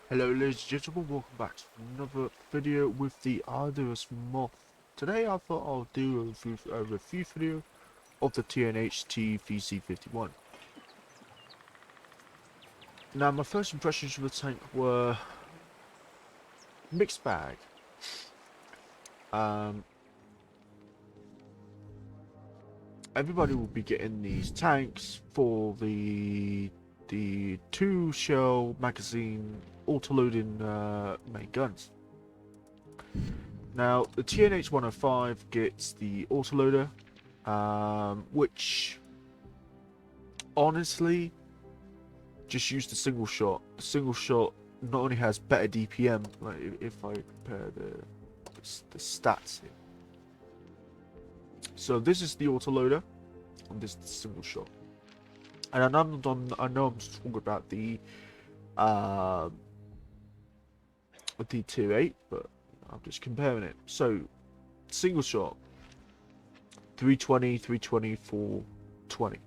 Hello ladies and gentlemen, welcome back to another video with the Arduous Moth. Today I thought I'll do a review video of the TNHT VC51. Now my first impressions of the tank were mixed bag. Everybody will be getting these tanks for the 2-shell magazine auto-loading main guns. Now, the TNH 105 gets the autoloader, which honestly just use the single shot. The single shot not only has better DPM, like if I compare the stats here. So this is the autoloader, and this is the single shot. And I know I'm talking about the tier 8, but I'm just comparing it. So, single shot, 320, 320, 420.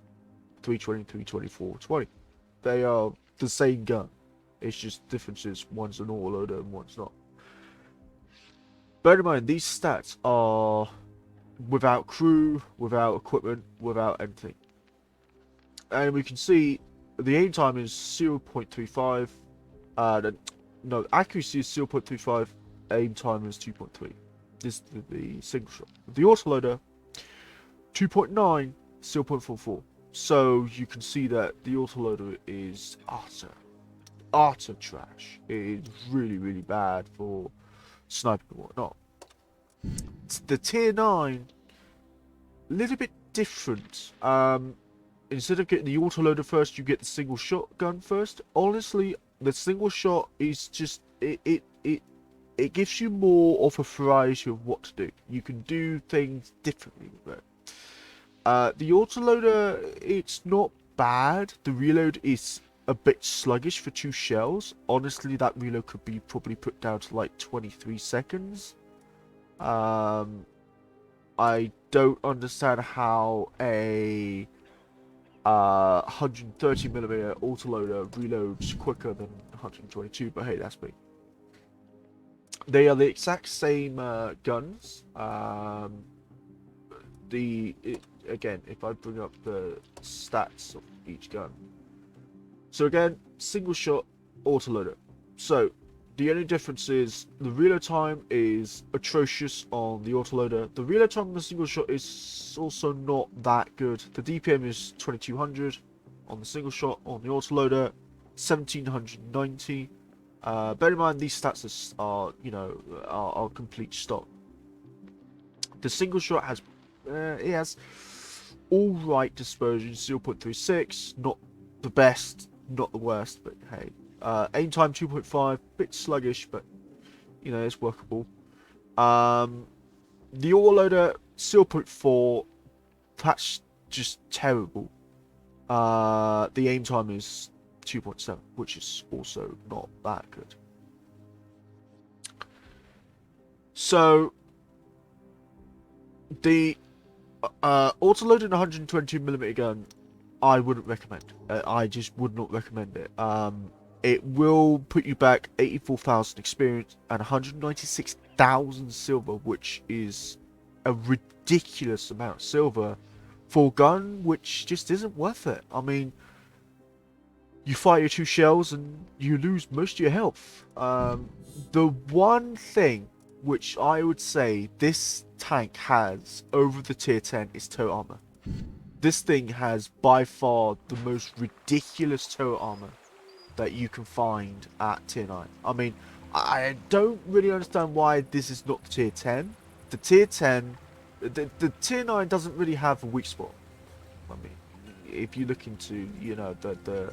320, 320, 420. They are the same gun. It's just differences. One's an autoloader and one's not. Bear in mind, these stats are without crew, without equipment, without anything. And we can see the aim time is 0.35. No, accuracy is 0.35. Aim time is 2.3. This is the single shot. The autoloader, 2.9, 0.44. So you can see that the autoloader is utter trash. It is really bad for sniping and whatnot. The tier 9, a little bit different. Instead of getting the autoloader first, you get the single shotgun first. Honestly, the single shot is just it gives you more of a variety of what to do. You can do things differently with it. The autoloader, it's not bad. The reload is a bit sluggish for 2 shells. Honestly, that reload could be probably put down to like 23 seconds. I don't understand how a 130mm autoloader reloads quicker than 122, but hey, that's me. They are the exact same guns. Again, if I bring up the stats of each gun. So again, single shot autoloader. So the only difference is the reload time is atrocious on the autoloader. The reload time on the single shot is also not that good. The DPM is 2200 on the single shot. On the autoloader, 1790. Bear in mind these stats are complete stock. The single shot has it has all right dispersion, 0.36, not the best, not the worst, but hey. Aim time 2.5, bit sluggish, but you know it's workable. The autoloader 0.4, that's just terrible. The aim time is 2.7, which is also not that good. So the autoloaded 120mm gun, I wouldn't recommend. I just would not recommend it. It will put you back 84,000 experience and 196,000 silver, which is a ridiculous amount of silver for a gun which just isn't worth it. I mean, you fire your 2 shells and you lose most of your health. The one thing which I would say this tank has over the tier 10 is turret armor. This thing has by far the most ridiculous turret armor that you can find at tier 9. I mean, I don't really understand why this is not the tier 10. The tier 10, the tier 9 doesn't really have a weak spot. I mean, if you look into, you know, the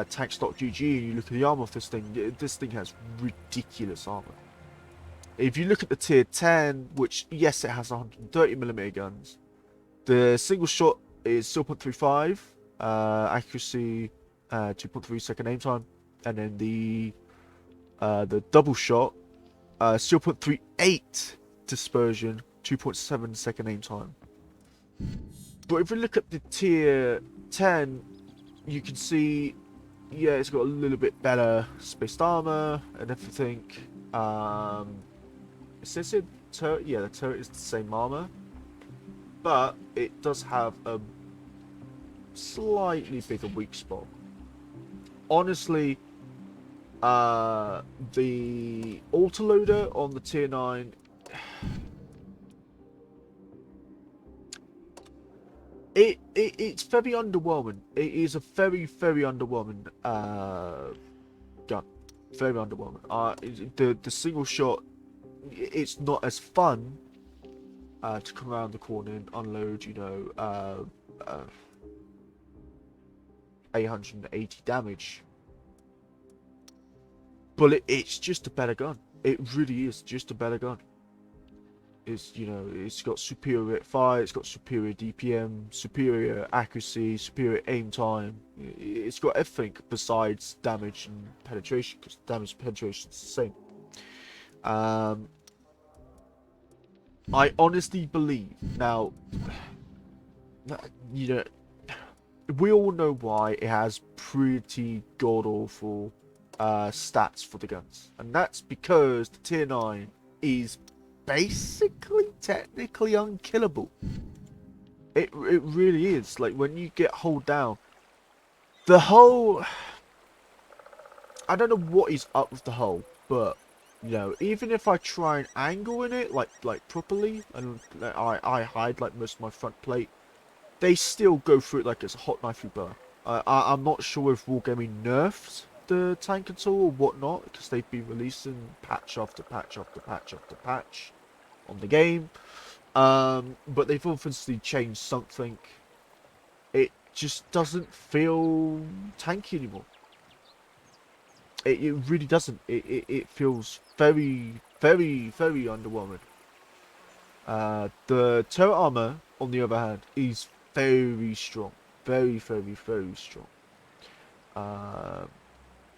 tank stock GG and you look at the armor of this thing has ridiculous armor. If you look at the tier 10, which yes, it has 130mm guns, the single shot is 0.35, accuracy 2.3 second aim time, and then the double shot 0.38 dispersion, 2.7 second aim time. But if we look at the tier 10, you can see yeah, it's got a little bit better spaced armor and everything. It says it turret, yeah, the turret is the same armor, but it does have a slightly bigger weak spot. Honestly, the autoloader on the tier 9, it's very underwhelming. It is a very underwhelming gun. Very underwhelming. The single shot, it's not as fun to come around the corner and unload, 880 damage. But it's just a better gun. It really is just a better gun. It's got superior rate of fire, it's got superior DPM, superior accuracy, superior aim time. It's got everything besides damage and penetration, because damage and penetration is the same. I honestly believe now, we all know why it has pretty god awful stats for the guns, and that's because the tier 9 is basically technically unkillable. It really is. Like, when you get hulled down, the hull, I don't know what is up with the hull, but even if I try and angle in it like properly, and I hide like most of my front plate, they still go through it like it's a hot knife through butter. I'm not sure if Wargaming nerfed the tank at all or whatnot, because they've been releasing patch after patch after patch after patch on the game. But they've obviously changed something. It just doesn't feel tanky anymore. It really doesn't. It feels very underwhelming. The turret armor, on the other hand, is very strong. Very strong.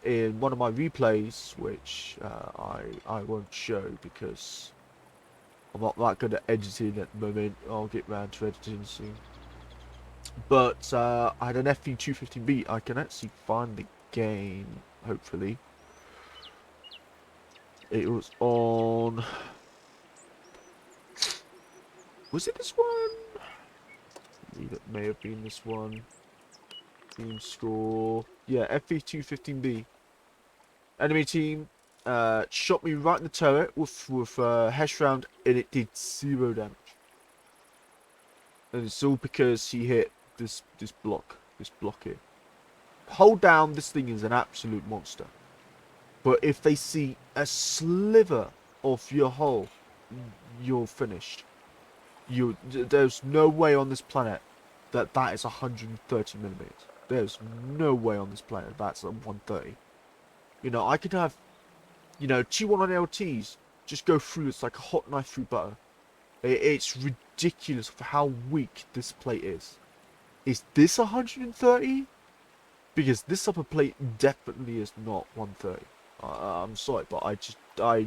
In one of my replays, which I won't show because I'm not that good at editing at the moment. I'll get round to editing soon. But I had an FV215B. I can actually find the game, hopefully. It was on... Was it this one? It may have been this one. Team score. Yeah, FV215B. Enemy team shot me right in the turret with Hesh round, and it did 0 damage. And it's all because he hit this block here. Hold down, this thing is an absolute monster. But if they see a sliver of your hull, you're finished. There's no way on this planet that is 130 millimeters. There's no way on this planet that's a 130. I could have, T1 on LTs just go through. It's like a hot knife through butter. It's ridiculous for how weak this plate is. Is this 130? Because this upper plate definitely is not 130. I'm sorry, but I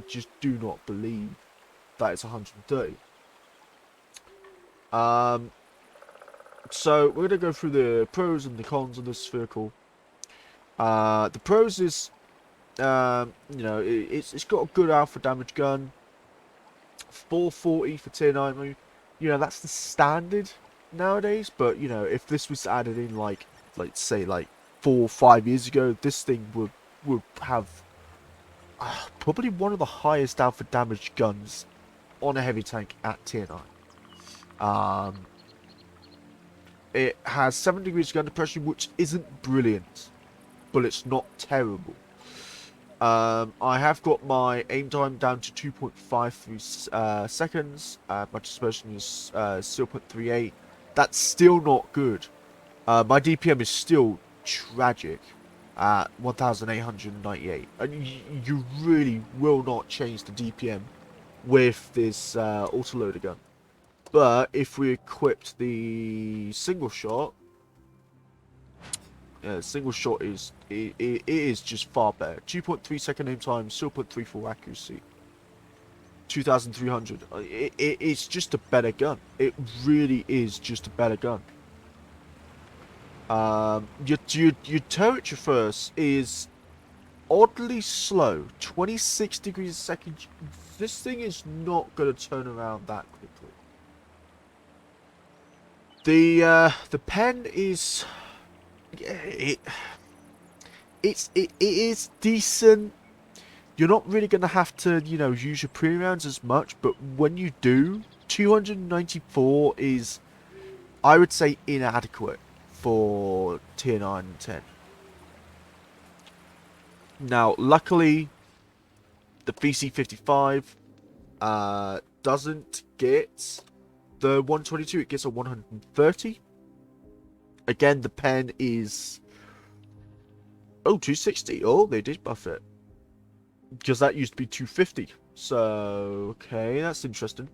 just do not believe that it's 130. So we're gonna go through the pros and the cons of this vehicle. The pros is, it's got a good alpha damage gun. 440 for tier 9. That's the standard nowadays. But if this was added in like say 4 or 5 years ago, this thing would have probably one of the highest alpha damage guns on a heavy tank at tier 9. It has 7 degrees gun depression, which isn't brilliant, but it's not terrible. I have got my aim time down to 2.53 seconds. My dispersion is 0.38. That's still not good. My DPM is still tragic at 1,898. And you really will not change the DPM with this autoloader gun. But if we equipped the single shot, single shot is just far better. 2.3 second aim time, 0.34 accuracy, 2,300. It's just a better gun. It really is just a better gun. Your turret traverse is oddly slow, 26 degrees a second. This thing is not going to turn around that quickly. The pen is, yeah, it is decent. You're not really going to have to, use your pre-rounds as much, but when you do, 294 is, I would say, inadequate for tier 9 and 10. Now, luckily, the VC55 doesn't get the 122, it gets a 130. Again, the pen is... Oh, 260. Oh, they did buff it. Because that used to be 250. So, okay, that's interesting.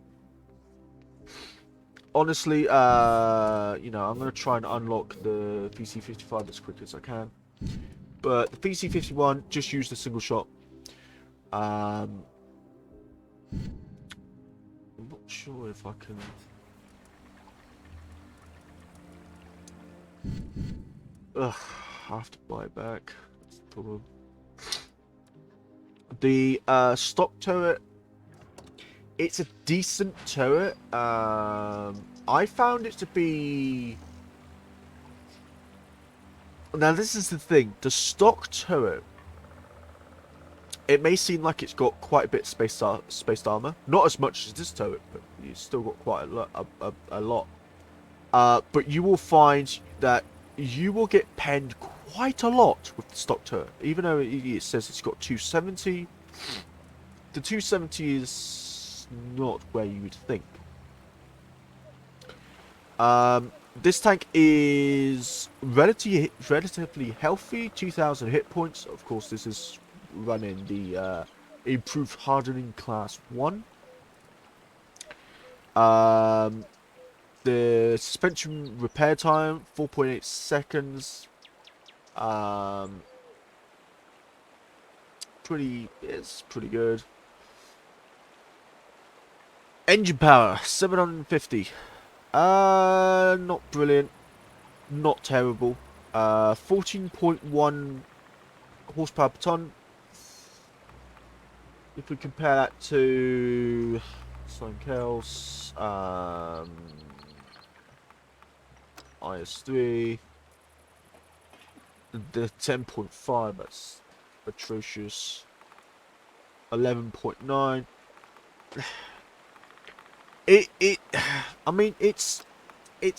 Honestly, I'm going to try and unlock the VC55 as quick as I can. But the VC51 just used a single shot. I'm not sure if I can... Ugh, I have to buy it back. That's the problem. The stock turret, it's a decent turret. I found it to be... Now this is the thing, the stock turret, it may seem like it's got quite a bit of spaced armor. Not as much as this turret, but you've still got quite a lot. But you will find that you will get penned quite a lot with the stock turret. Even though it says it's got 270, the 270 is not where you would think. This tank is relatively healthy, 2,000 hit points. Of course, this is running the improved hardening class 1. The suspension repair time, 4.8 seconds. It's pretty good. Engine power, 750. Not brilliant. Not terrible. 14.1 horsepower per ton. If we compare that to something else, IS3, the 10.5, that's atrocious. 11.9. I mean, it's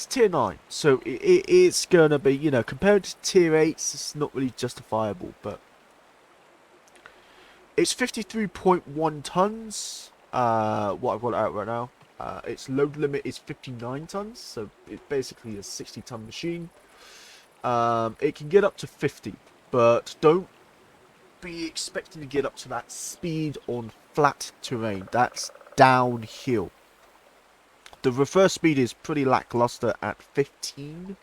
tier 9, so it's gonna be, compared to tier 8s, it's not really justifiable, but it's 53.1 tons. What I've got out right now. Its load limit is 59 tons, so it's basically a 60-ton machine. It can get up to 50, but don't be expecting to get up to that speed on flat terrain. That's downhill. The reverse speed is pretty lackluster at 15.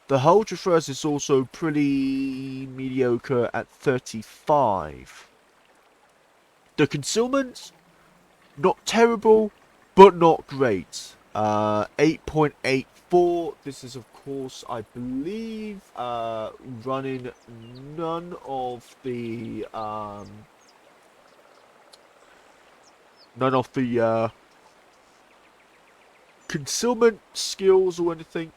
The hull traverse is also pretty mediocre at 35. The concealment, not terrible, but not great. 8.84. This is, of course, I believe, running none of the concealment skills or anything.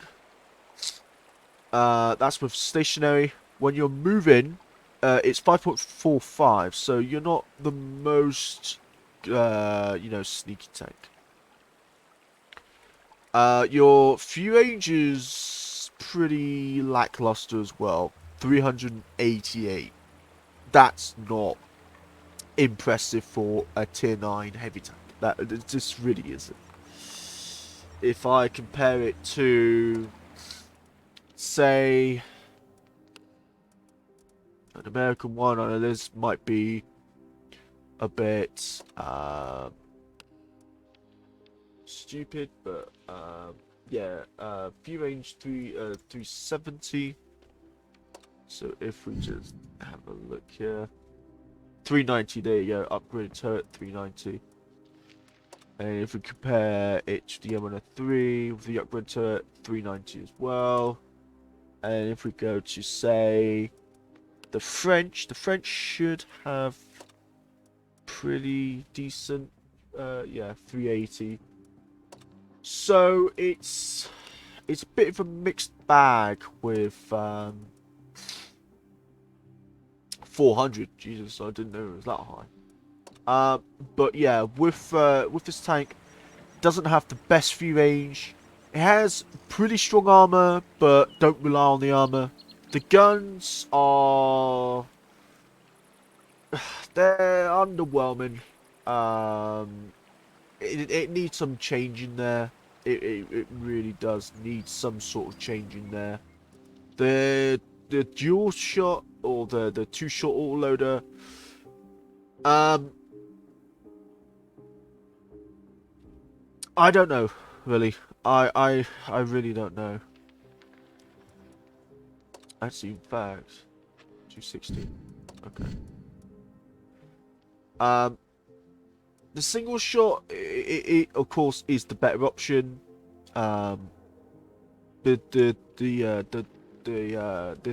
That's with stationary. When you're moving, it's 5.45, so you're not the most, sneaky tank. Your fuel range is pretty lackluster as well. 388. That's not impressive for a tier 9 heavy tank. It just really isn't. If I compare it to, say, an American one, I know this might be a bit stupid, but yeah, view range 370. So if we just have a look here, 390. There you go, upgraded turret 390. And if we compare it to the M103 with the upgrade turret, 390 as well. And if we go to, say, the French should have pretty decent, yeah, 380. So it's a bit of a mixed bag with 400. Jesus, I didn't know it was that high. But yeah, with this tank, doesn't have the best view range. It has pretty strong armor, but don't rely on the armor. The guns are they're underwhelming. It needs some change in there. It really does need some sort of change in there. The dual shot or the two shot autoloader. I don't know, really. I really don't know. Actually, in fact, 260. Okay. The single shot, it of course is the better option. The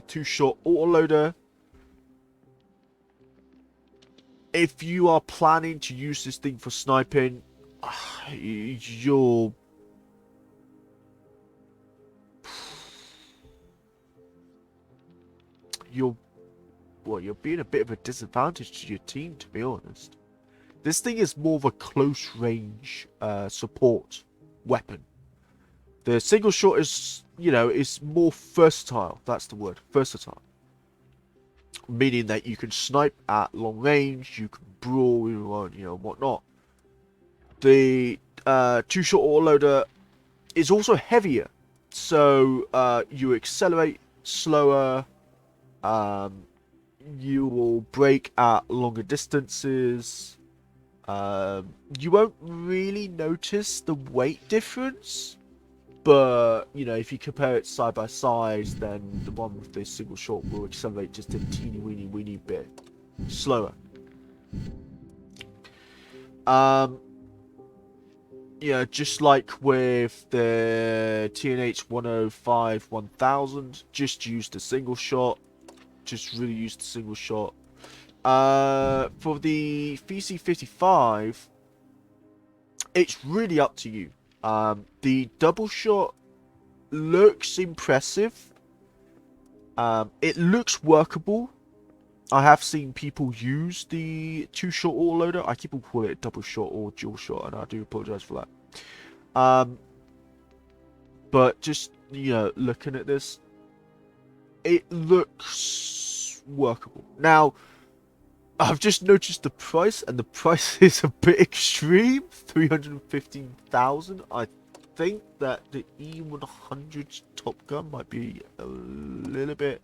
two shot autoloader. If you are planning to use this thing for sniping, you're being a bit of a disadvantage to your team, to be honest. This thing is more of a close range support weapon. The single shot is, is more versatile. That's the word, versatile. Meaning that you can snipe at long range, you can brawl, whatnot. The two-shot autoloader is also heavier, so you accelerate slower. You will brake at longer distances. You won't really notice the weight difference, but if you compare it side by side, then the one with the single shot will accelerate just a teeny weeny bit slower. Yeah, just like with the TNH 105 1000, just use the single shot. Just really use the single shot. For the VC55, it's really up to you. The double shot looks impressive. It looks workable. I have seen people use the two-shot autoloader. I keep on calling it double shot or dual shot, and I do apologize for that. But just, looking at this, it looks workable. Now, I've just noticed the price, and the price is a bit extreme. 315,000. I think that the E100 Top Gun might be a little bit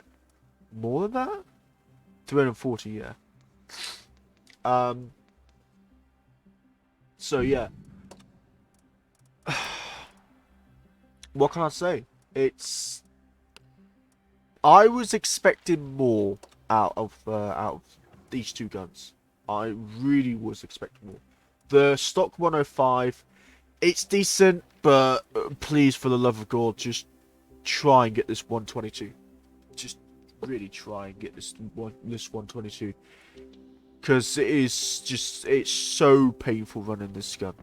more than that. 340, yeah. So yeah. What can I say? I was expecting more out of these two guns. I really was expecting more. The stock 105, it's decent, but please, for the love of God, just try and get this 122. Just really try and get this 122, because it's so painful running this gun.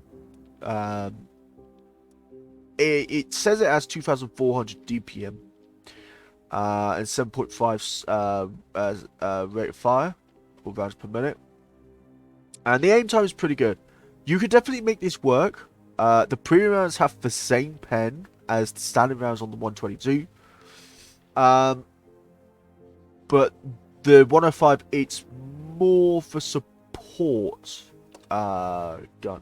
It says it has 2,400 DPM and 7.5 rate of fire, or rounds per minute, and the aim time is pretty good. You could definitely make this work. The premium rounds have the same pen as the standard rounds on the 122. But the 105, it's more for support gun,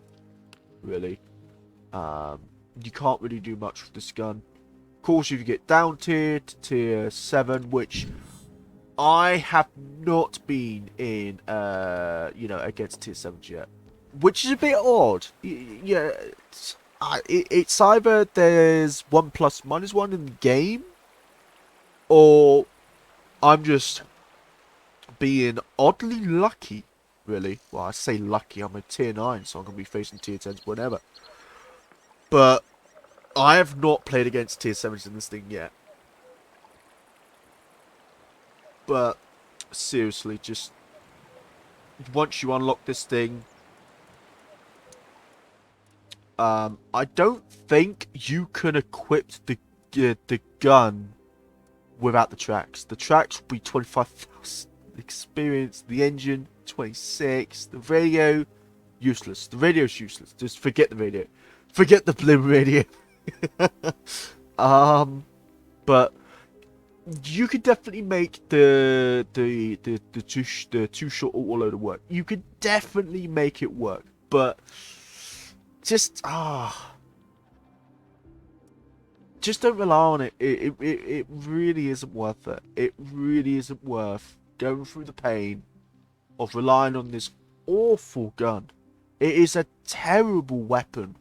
really. You can't really do much with this gun. Of course, if you get down tier to tier 7, which I have not been in, against tier 7s yet, which is a bit odd. Yeah, it's either there's 1 plus minus 1 in the game, or I'm just being oddly lucky, really. Well, I say lucky, I'm a tier 9, so I'm going to be facing tier 10s whenever. But I have not played against tier 7s in this thing yet. But seriously, just once you unlock this thing, I don't think you can equip the gun without the tracks. The tracks will be 25,000 experience. The engine 26. The radio useless. The radio's useless. Just forget the radio. Forget the blim radio. But you could definitely make the two shot autoloader work. You could definitely make it work, but just just don't rely on it. It really isn't worth it. It really isn't worth going through the pain of relying on this awful gun. It is a terrible weapon,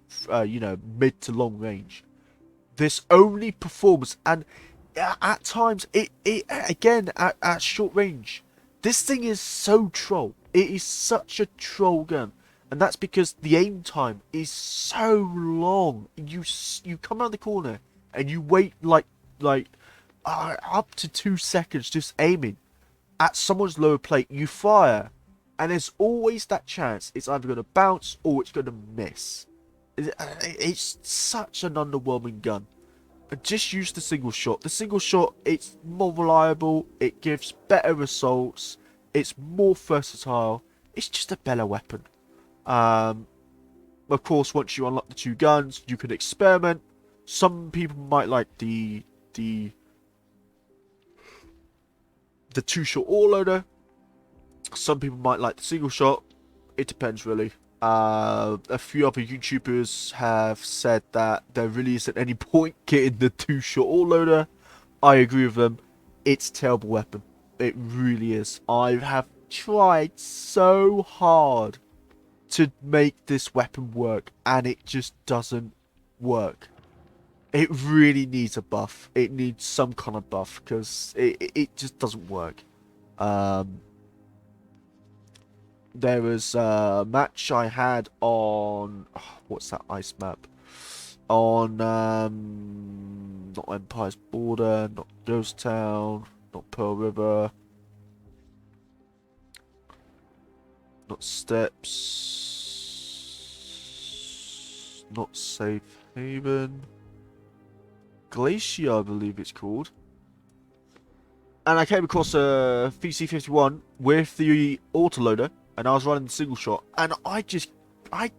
you know, mid to long range. This only performs, and at times, it again, at short range, this thing is so troll. It is such a troll gun. And that's because the aim time is so long. You come around the corner, and you wait like up to 2 seconds just aiming at someone's lower plate. You fire, and there's always that chance it's either going to bounce or it's going to miss. It's such an underwhelming gun. Just use the single shot. The single shot, it's more reliable. It gives better results. It's more versatile. It's just a better weapon. Of course, once you unlock the two guns, you can experiment. Some people might like the two-shot autoloader. Some people might like the single shot. It depends, really. A few other YouTubers have said that there really isn't any point getting the two-shot autoloader. I agree with them. It's a terrible weapon. It really is. I have tried so hard to make this weapon work, and it just doesn't work. It really needs a buff. It needs some kind of buff, because it just doesn't work. There was a match I had on... what's that ice map? On, not Empire's Border, not Ghost Town, not Pearl River, not Steps, not Safe Haven, Glacier, I believe it's called. And I came across a VC51 with the autoloader, and I was running the single shot, and I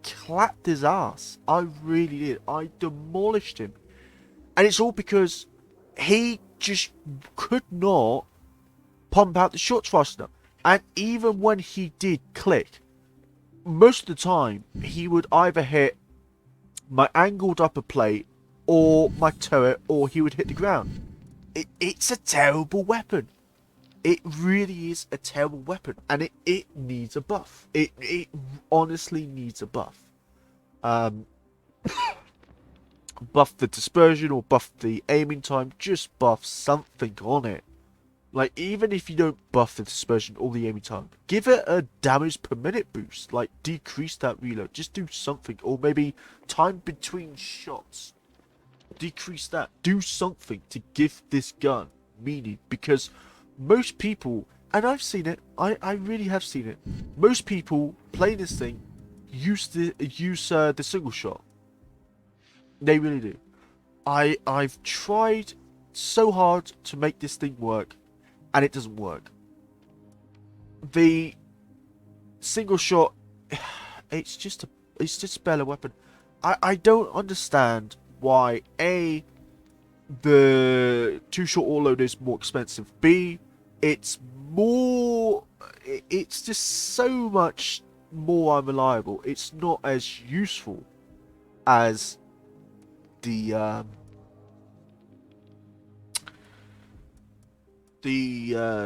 clapped his ass. I really did. I demolished him. And it's all because he just could not pump out the shots fast enough. And even when he did click, most of the time, he would either hit my angled upper plate, or my turret, or he would hit the ground. It's a terrible weapon. It really is a terrible weapon, and it needs a buff. It honestly needs a buff. Buff the dispersion or buff the aiming time. Just buff something on it. Like, even if you don't buff the dispersion or the aiming time, give it a damage per minute boost. Like, decrease that reload. Just do something. Or maybe time between shots. Decrease that. Do something to give this gun meaning, because most people, and I've seen it, I really have seen it, most people playing this thing use the single shot. They really do. I've tried so hard to make this thing work, and it doesn't work. The single shot, it's just a better weapon. I don't understand why A, the two-shot autoloader is more expensive. B, it's just so much more unreliable. It's not as useful as the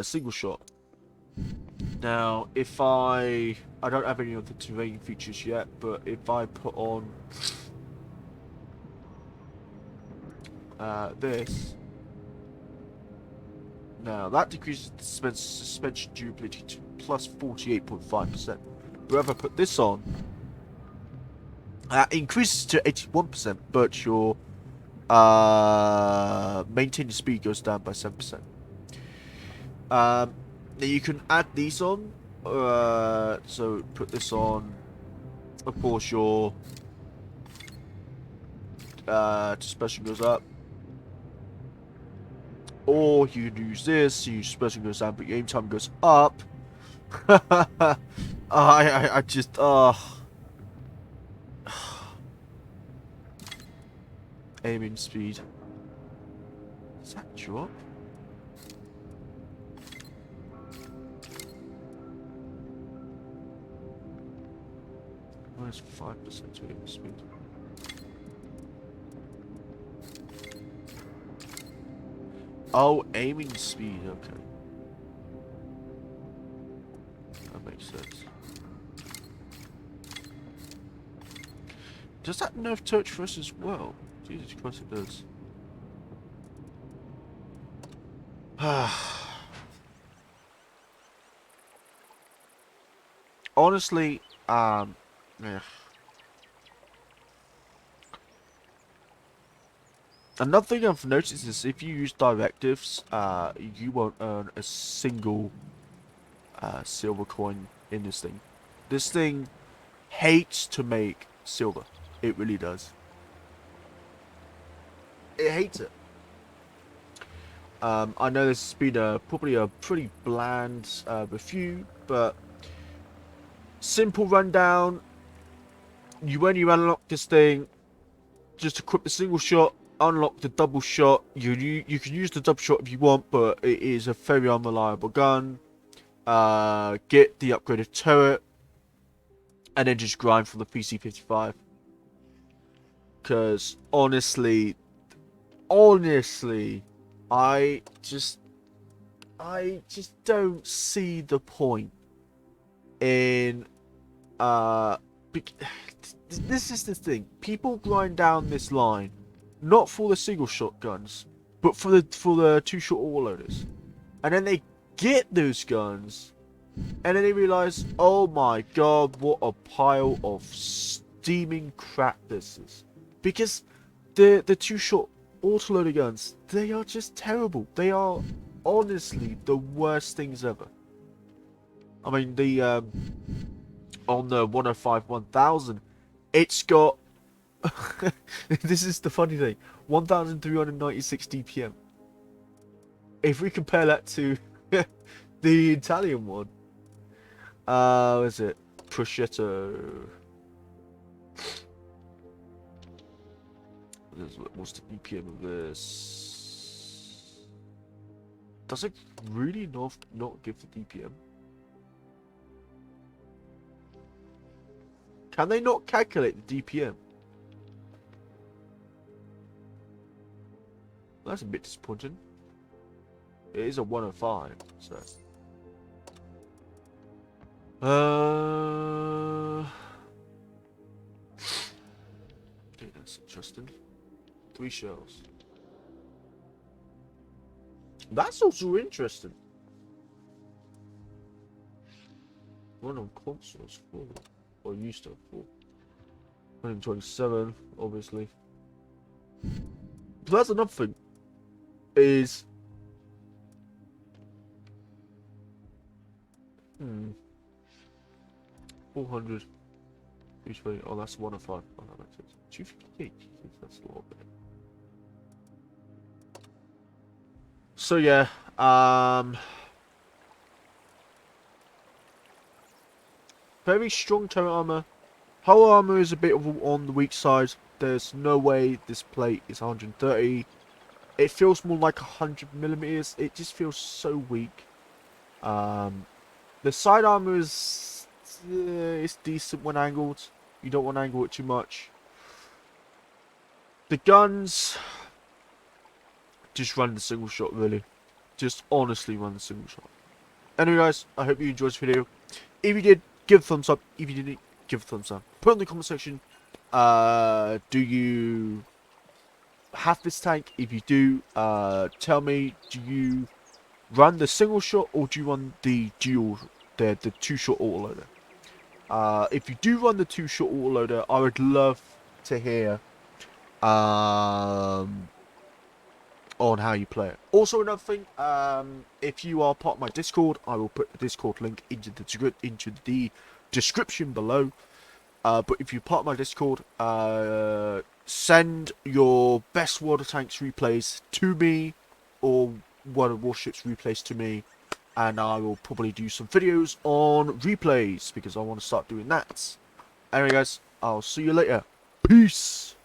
single shot. Now, if I don't have any of the terrain features yet, but if I put on this, now that decreases the suspension durability to plus 48.5%. But if I put this on, increases to 81%, but your maintaining speed goes down by 7%. Now you can add these on. So put this on. Of course, your dispersion goes up. Or you can use this, your dispersion goes down, but your aim time goes up. I just, aiming speed. Does that drop? Minus 5% to aiming speed. Oh, aiming speed, okay. That makes sense. Does that nerf touch for us as well? Jesus Christ, it does. Honestly, yeah. Another thing I've noticed is if you use directives, you won't earn a single silver coin in this thing. This thing hates to make silver. It really does. It hates it. I know this has been probably a pretty bland review, but simple rundown. When you unlock this thing, just equip the single shot, unlock the double shot. You can use the double shot if you want, but it is a very unreliable gun. Get the upgraded turret, and then just grind for the PC-55. Because honestly, I just don't see the point in this is the thing. People grind down this line not for the single shotguns, but for the two-shot autoloaders. And then they get those guns, and then they realize, oh my god, what a pile of steaming crap this is. Because the two-shot autoloader guns, they are just terrible. They are honestly the worst things ever. I mean, the on the 105 1000, it's got this is the funny thing, 1396 DPM. If we compare that to the Italian one, what is it? Prosciutto. What's the DPM of this? Does it really not give the DPM? Can they not calculate the DPM? That's a bit disappointing. It is a 105, so. Okay, that's interesting. 3 shells. That's also interesting. One on consoles, 4. Or used to have 4. 127, obviously. So that's another thing. Is 400, 320. Oh, that's 105. Oh, that makes sense. 258. That's a lot better. So yeah, very strong turret armor. Hull armor is a bit on the weak side. There's no way this plate is 130. It feels more like 100mm. It just feels so weak. The side armor is it's decent when angled. You don't want to angle it too much. The guns, just run the single shot, really. Just honestly run the single shot. Anyway, guys, I hope you enjoyed this video. If you did, give a thumbs up. If you didn't, give a thumbs down. Put in the comment section, do you have this tank? If you do, tell me, do you run the single shot or do you run the dual, the two-shot autoloader? If you do run the two-shot autoloader, I would love to hear on on how you play it. Also, another thing, if you are part of my Discord, I will put the Discord link into the description below. But if you're part of my Discord, send your best World of Tanks replays to me, or World of Warships replays to me, and I will probably do some videos on replays, because I want to start doing that. Anyway guys, I'll see you later. Peace!